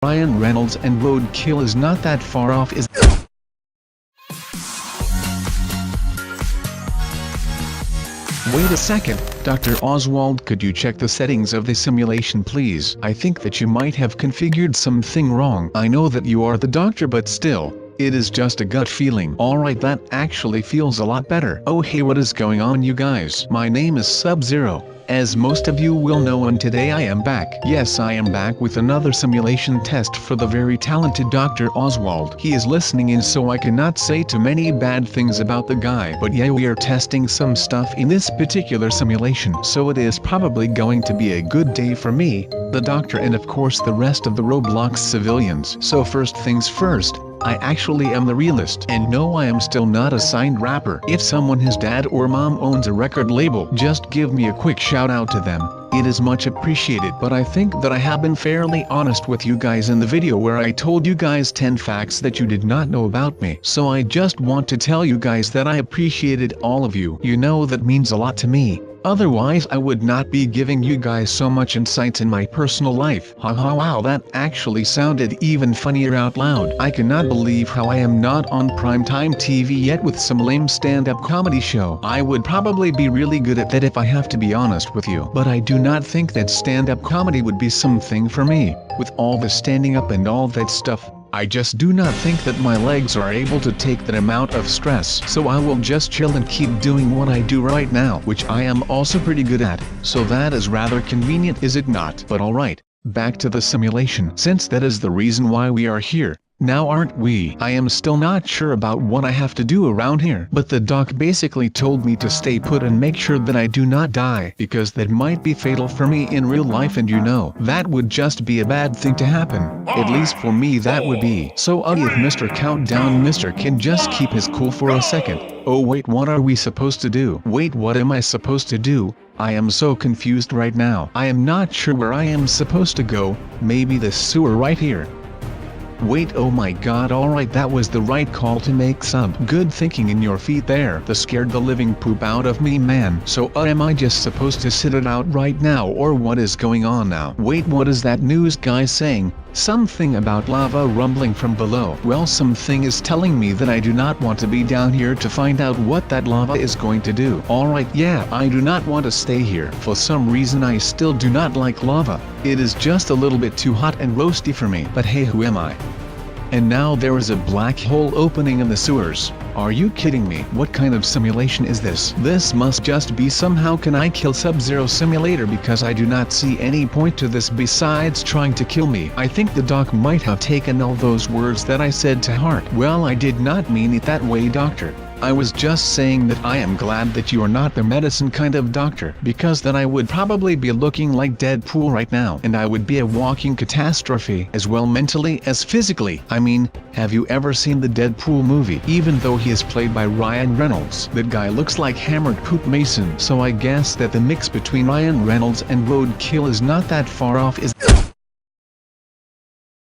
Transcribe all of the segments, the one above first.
Ryan Reynolds and roadkill is not that far off, is Wait a second, Dr. Oswald, could you check the settings of the simulation please? I think that you might have configured something wrong. I know that you are the doctor, but still, it is just a gut feeling. Alright, that actually feels a lot better. Oh hey, what is going on you guys? My name is SubZero, as most of you will know, and today I am back. Yes, I am back with another simulation test for the very talented Dr. Oswald. He is listening in, so I cannot say too many bad things about the guy. But yeah, we are testing some stuff in this particular simulation, so it is probably going to be a good day for me, the doctor, and of course the rest of the Roblox civilians. So first things first, I actually am the realist, and no, I am still not a signed rapper. If someone, his dad or mom owns a record label, just give me a quick shout out to them. It is much appreciated. But I think that I have been fairly honest with you guys in the video where I told you guys 10 facts that you did not know about me. So I just want to tell you guys that I appreciated all of you. You know, that means a lot to me. Otherwise I would not be giving you guys so much insights in my personal life. Haha, wow, that actually sounded even funnier out loud. I cannot believe how I am not on primetime TV yet with some lame stand-up comedy show. I would probably be really good at that if I have to be honest with you. But I do not think that stand-up comedy would be something for me. With all the standing up and all that stuff, I just do not think that my legs are able to take that amount of stress. So I will just chill and keep doing what I do right now, which I am also pretty good at. So that is rather convenient, is it not? But alright, back to the simulation, since that is the reason why we are here. Now aren't we? I am still not sure about what I have to do around here, but the doc basically told me to stay put and make sure that I do not die, because that might be fatal for me in real life, and you know, that would just be a bad thing to happen. At least for me that would be. So if Mr. Countdown Mr. can just keep his cool for a second. Oh wait, what are we supposed to do? Wait, what am I supposed to do? I am so confused right now. I am not sure where I am supposed to go. Maybe the sewer right here. Wait, oh my god, alright, that was the right call to make. Sub. Good thinking in your feet there. That scared the living poop out of me, man. So am I just supposed to sit it out right now, or what is going on now? Wait, what is that news guy saying? Something about lava rumbling from below. Well, something is telling me that I do not want to be down here to find out what that lava is going to do. Alright, yeah, I do not want to stay here. For some reason I still do not like lava. It is just a little bit too hot and roasty for me. But hey, who am I? And now there is a black hole opening in the sewers. Are you kidding me? What kind of simulation is this? This must just be somehow can I kill Sub-Zero simulator, because I do not see any point to this besides trying to kill me. I think the doc might have taken all those words that I said to heart. Well, I did not mean it that way, doctor. I was just saying that I am glad that you are not the medicine kind of doctor, because then I would probably be looking like Deadpool right now, and I would be a walking catastrophe, as well mentally as physically. I mean, have you ever seen the Deadpool movie? Even though he is played by Ryan Reynolds, that guy looks like Hammered Poop Mason. So I guess that the mix between Ryan Reynolds and roadkill is not that far off, is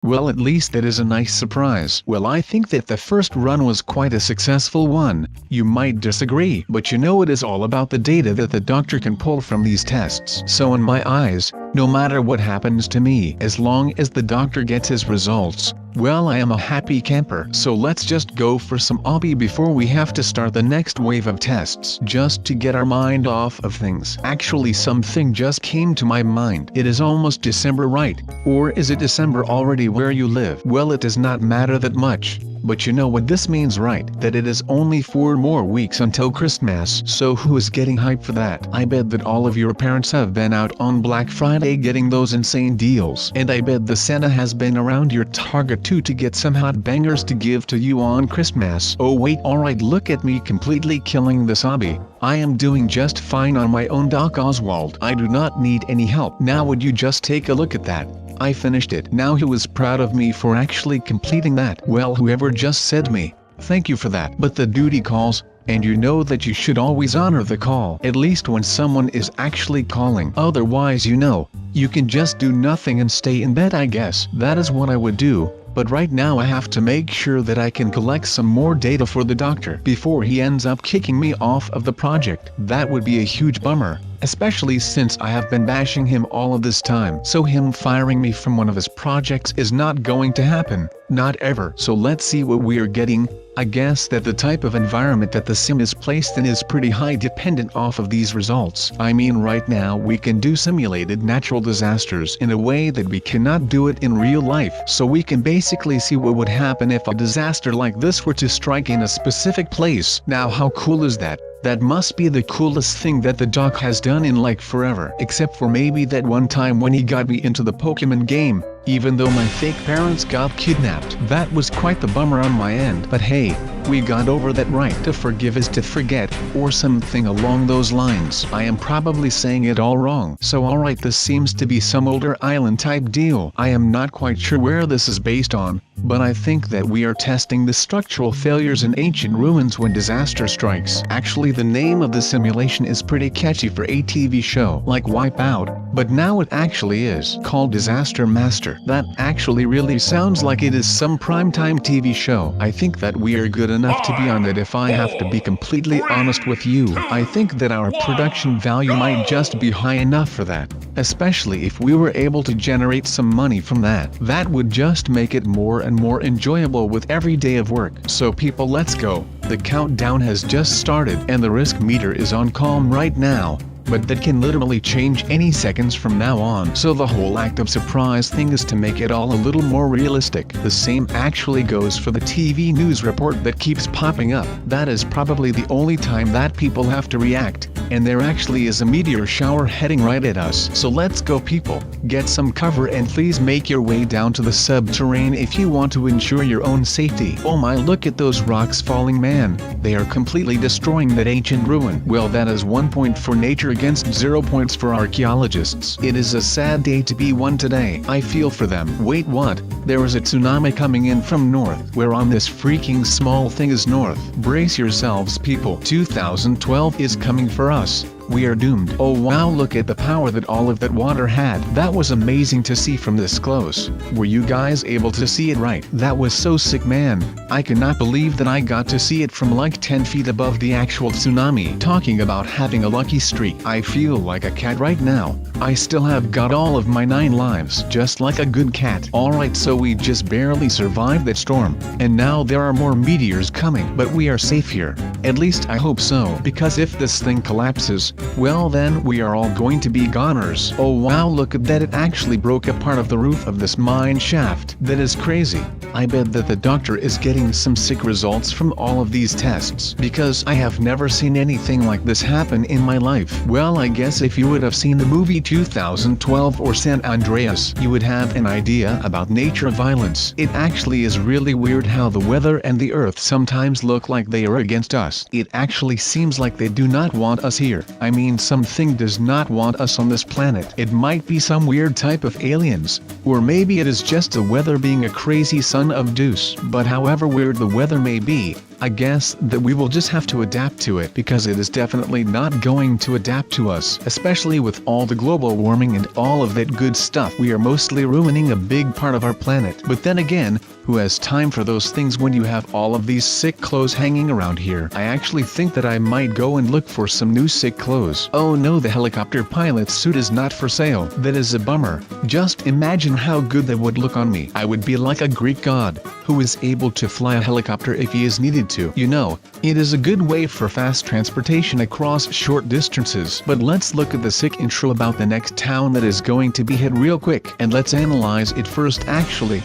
well, at least that is a nice surprise. Well, I think that the first run was quite a successful one. You might disagree, but you know, it is all about the data that the doctor can pull from these tests. So in my eyes, no matter what happens to me, as long as the doctor gets his results, well, I am a happy camper. So let's just go for some obby before we have to start the next wave of tests, just to get our mind off of things. Actually, something just came to my mind. It is almost December, right? Or is it December already where you live? Well, it does not matter that much. But you know what this means, right? That it is only 4 more weeks until Christmas. So who is getting hyped for that? I bet that all of your parents have been out on Black Friday getting those insane deals. And I bet the Santa has been around your Target too to get some hot bangers to give to you on Christmas. Oh wait, alright, look at me completely killing this hobby. I am doing just fine on my own, Doc Oswald. I do not need any help. Now would you just take a look at that? I finished it. Now he was proud of me for actually completing that. Well, whoever just said me, thank you for that. But the duty calls, and you know that you should always honor the call, at least when someone is actually calling. Otherwise, you know, you can just do nothing and stay in bed, I guess. That is what I would do. but right now I have to make sure that I can collect some more data for the doctor before he ends up kicking me off of the project. That would be a huge bummer, especially since I have been bashing him all of this time. So him firing me from one of his projects is not going to happen, not ever. So let's see what we are getting. I guess that the type of environment that the sim is placed in is pretty high dependent off of these results. I mean, right now we can do simulated natural disasters in a way that we cannot do it in real life. So we can basically see what would happen if a disaster like this were to strike in a specific place. Now how cool is that? That must be the coolest thing that the doc has done in like forever. Except for maybe that one time when he got me into the Pokemon game, even though my fake parents got kidnapped. That was quite the bummer on my end. But hey, we got over that. Right to forgive is to forget, or something along those lines. I am probably saying it all wrong. So alright, this seems to be some older island type deal. I am not quite sure where this is based on, but I think that we are testing the structural failures in ancient ruins when disaster strikes. Actually, the name of the simulation is pretty catchy for a TV show like Wipeout, but now it actually is called Disaster Master. That actually really sounds like it is some primetime TV show. I think that we are good enough to be on it. If I have to be completely honest with you, I think that our production value might just be high enough for that. Especially if we were able to generate some money from that. That would just make it more and more enjoyable with every day of work. So people, let's go. The countdown has just started and the risk meter is on calm right now, but that can literally change any seconds from now on. So the whole act of surprise thing is to make it all a little more realistic. The same actually goes for the TV news report that keeps popping up. That is probably the only time that people have to react, and there actually is a meteor shower heading right at us. So let's go people, get some cover and please make your way down to the subterranean if you want to ensure your own safety. Oh my, look at those rocks falling, man. They are completely destroying that ancient ruin. Well, that is 1 point for nature against 0 points for archaeologists. It is a sad day to be one today. I feel for them. Wait, what? There is a tsunami coming in from north. Where on this freaking small thing is north? Brace yourselves people. 2012 is coming for us. We are doomed. Oh wow, look at the power that all of that water had. That was amazing to see from this close. Were you guys able to see it? Right? That was so sick, man. I cannot believe that I got to see it from like 10 feet above the actual tsunami. Talking about having a lucky streak. I feel like a cat right now. I still have got all of my 9 lives, just like a good cat. Alright, so we just barely survived that storm, and now there are more meteors coming, but we are safe here. At least I hope so, because if this thing collapses, well then we are all going to be goners. Oh wow, look at that, it actually broke a part of the roof of this mine shaft. That is crazy. I bet that the doctor is getting some sick results from all of these tests, because I have never seen anything like this happen in my life. Well, I guess if you would have seen the movie 2012 or San Andreas, you would have an idea about nature violence. It actually is really weird how the weather and the earth sometimes look like they are against us. It actually seems like they do not want us here. I mean, something does not want us on this planet. It might be some weird type of aliens, or maybe it is just the weather being a crazy son of Deuce. But however weird the weather may be, I guess that we will just have to adapt to it, because it is definitely not going to adapt to us, especially with all the global warming and all of that good stuff. We are mostly ruining a big part of our planet. But then again, who has time for those things when you have all of these sick clothes hanging around here? I actually think that I might go and look for some new sick clothes. Oh no, the helicopter pilot suit is not for sale. That is a bummer. Just imagine how good that would look on me. I would be like a Greek god, who is able to fly a helicopter if he is needed to. You know, it is a good way for fast transportation across short distances. But let's look at the sick intro about the next town that is going to be hit real quick, and let's analyze it first. Actually,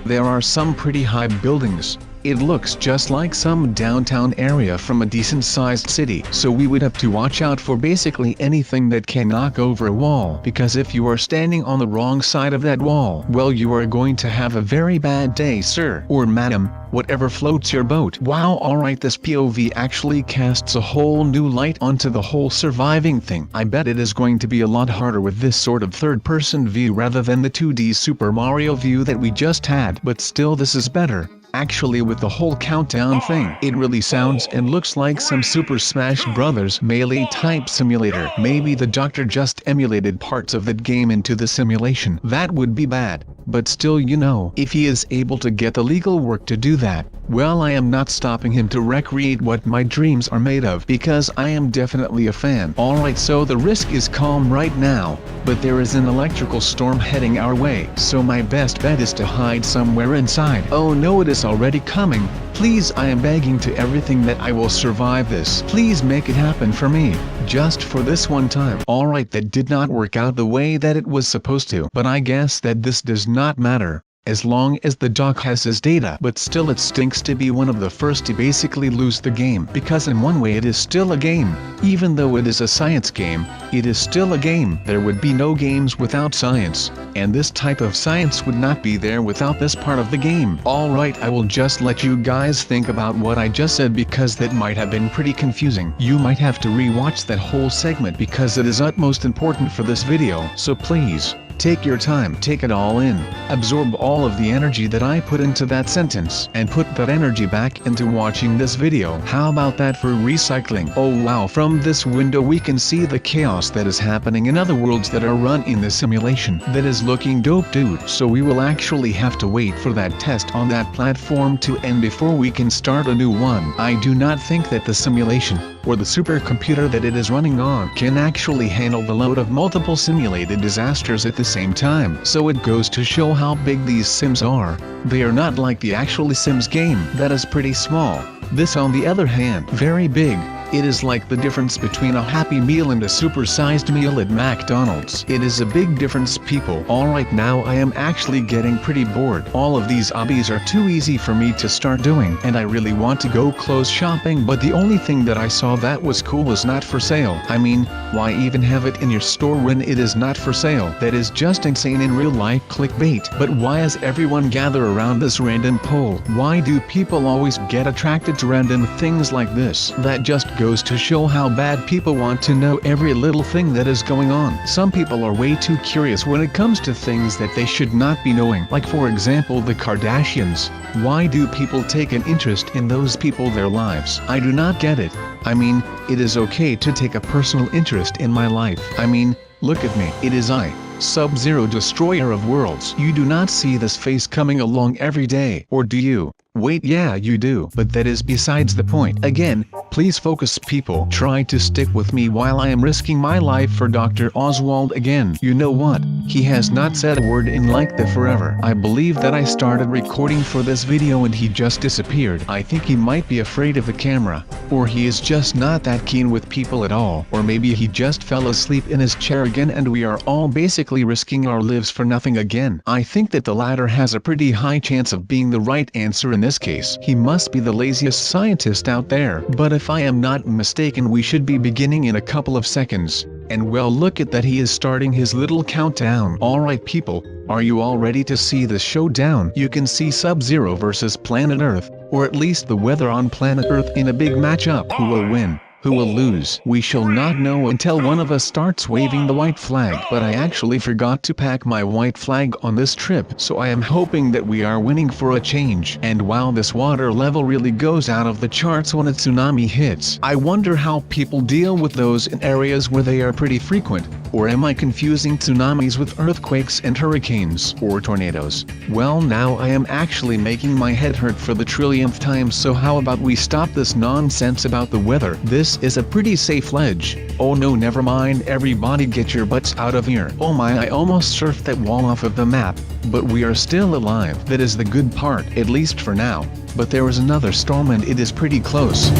there are some pretty high buildings. It looks just like some downtown area from a decent-sized city, so we would have to watch out for basically anything that can knock over a wall, because if you are standing on the wrong side of that wall, well, you are going to have a very bad day, sir, or madam, whatever floats your boat. Wow, alright, this POV actually casts a whole new light onto the whole surviving thing. I bet it is going to be a lot harder with this sort of third-person view rather than the 2D Super Mario view that we just had, but still this is better. Actually, with the whole countdown thing, it really sounds and looks like some Super Smash Bros. Melee type simulator. Maybe the doctor just emulated parts of that game into the simulation. That would be bad. But still, you know, if he is able to get the legal work to do that, well, I am not stopping him to recreate what my dreams are made of, because I am definitely a fan. Alright, so the risk is calm right now, but there is an electrical storm heading our way, so my best bet is to hide somewhere inside. Oh no, it is already coming. Please, I am begging to everything that I will survive this. Please make it happen for me. Just for this one time. Alright, that did not work out the way that it was supposed to, but I guess that this does not matter, as long as the doc has his data. But still, it stinks to be one of the first to basically lose the game, because in one way it is still a game. Even though it is a science game, it is still a game. There would be no games without science, and this type of science would not be there without this part of the game. Alright, I will just let you guys think about what I just said, because that might have been pretty confusing. You might have to re-watch that whole segment because it is utmost important for this video, so please, take your time, take it all in, absorb all of the energy that I put into that sentence, and put that energy back into watching this video. How about that for recycling? Oh wow, from this window we can see the chaos that is happening in other worlds that are run in the simulation. That is looking dope, dude. So we will actually have to wait for that test on that platform to end before we can start a new one. I do not think that the simulation, or the supercomputer that it is running on, can actually handle the load of multiple simulated disasters at the same time. So it goes to show how big these sims are. They are not like the actual Sims game, that is pretty small. This, on the other hand, very big. It is like the difference between a Happy Meal and a supersized meal at McDonald's. It is a big difference, people. Alright, now I am actually getting pretty bored. All of these hobbies are too easy for me to start doing, and I really want to go clothes shopping, but the only thing that I saw that was cool is not for sale. I mean, why even have it in your store when it is not for sale? That is just insane in real life clickbait. But why does everyone gather around this random poll? Why do people always get attracted to random things like this? That just goes to show how bad people want to know every little thing that is going on. Some people are way too curious when it comes to things that they should not be knowing. Like, for example, the Kardashians. Why do people take an interest in those people, their lives? I do not get it. I mean, it is okay to take a personal interest in my life. I mean, look at me. It is I, Sub-Zero, destroyer of worlds. You do not see this face coming along every day, or do you? Wait, yeah, you do. But that is besides the point. Again, please focus, people. Try to stick with me while I am risking my life for Dr. Oswald again. You know what? He has not said a word in like the forever. I believe that I started recording for this video and he just disappeared. I think he might be afraid of the camera, or he is just not that keen with people at all, or maybe he just fell asleep in his chair again and we are all basically risking our lives for nothing again. I think that the latter has a pretty high chance of being the right answer in this case. He must be the laziest scientist out there. But if I am not mistaken, we should be beginning in a couple of seconds. And well, look at that, he is starting his little countdown. Alright, people, are you all ready to see the showdown? You can see Sub-Zero versus Planet Earth, or at least the weather on Planet Earth, in a big matchup. Who will win? Who will lose? We shall not know until one of us starts waving the white flag. But I actually forgot to pack my white flag on this trip, so I am hoping that we are winning for a change. And wow, this water level really goes out of the charts when a tsunami hits. I wonder how people deal with those in areas where they are pretty frequent. Or am I confusing tsunamis with earthquakes and hurricanes, or tornadoes? Well, now I am actually making my head hurt for the trillionth time, so how about we stop this nonsense about the weather? This is a pretty safe ledge. Oh no, never mind, everybody get your butts out of here. Oh my, I almost surfed that wall off of the map. But we are still alive. That is the good part, at least for now. But there is another storm and it is pretty close.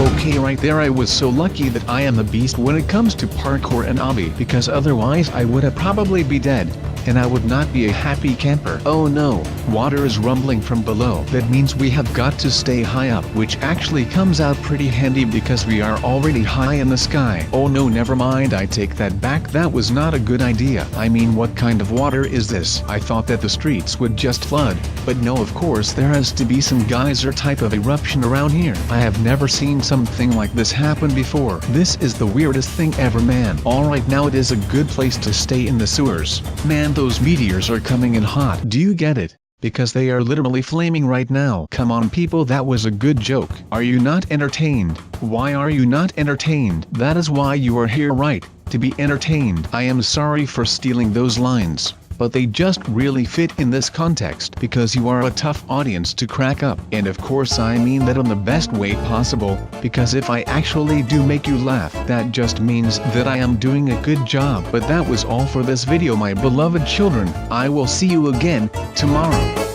Okay, right there, I was so lucky that I am a beast when it comes to parkour and obby, because otherwise I would have probably be dead. and I would not be a happy camper. Oh no, water is rumbling from below. That means we have got to stay high up, which actually comes out pretty handy because we are already high in the sky. Oh no, never mind, I take that back. That was not a good idea. I mean, what kind of water is this? I thought that the streets would just flood, but no, of course there has to be some geyser type of eruption around here. I have never seen something like this happen before. This is the weirdest thing ever, man. Alright, now it is a good place to stay in the sewers. Man, those meteors are coming in hot. Do you get it? Because they are literally flaming right now. Come on people, that was a good joke. Are you not entertained? Why are you not entertained? That is why you are here, right? To be entertained. I am sorry for stealing those lines, but they just really fit in this context because you are a tough audience to crack up. And of course I mean that on the best way possible, because if I actually do make you laugh, that just means that I am doing a good job. But that was all for this video, my beloved children. I will see you again tomorrow.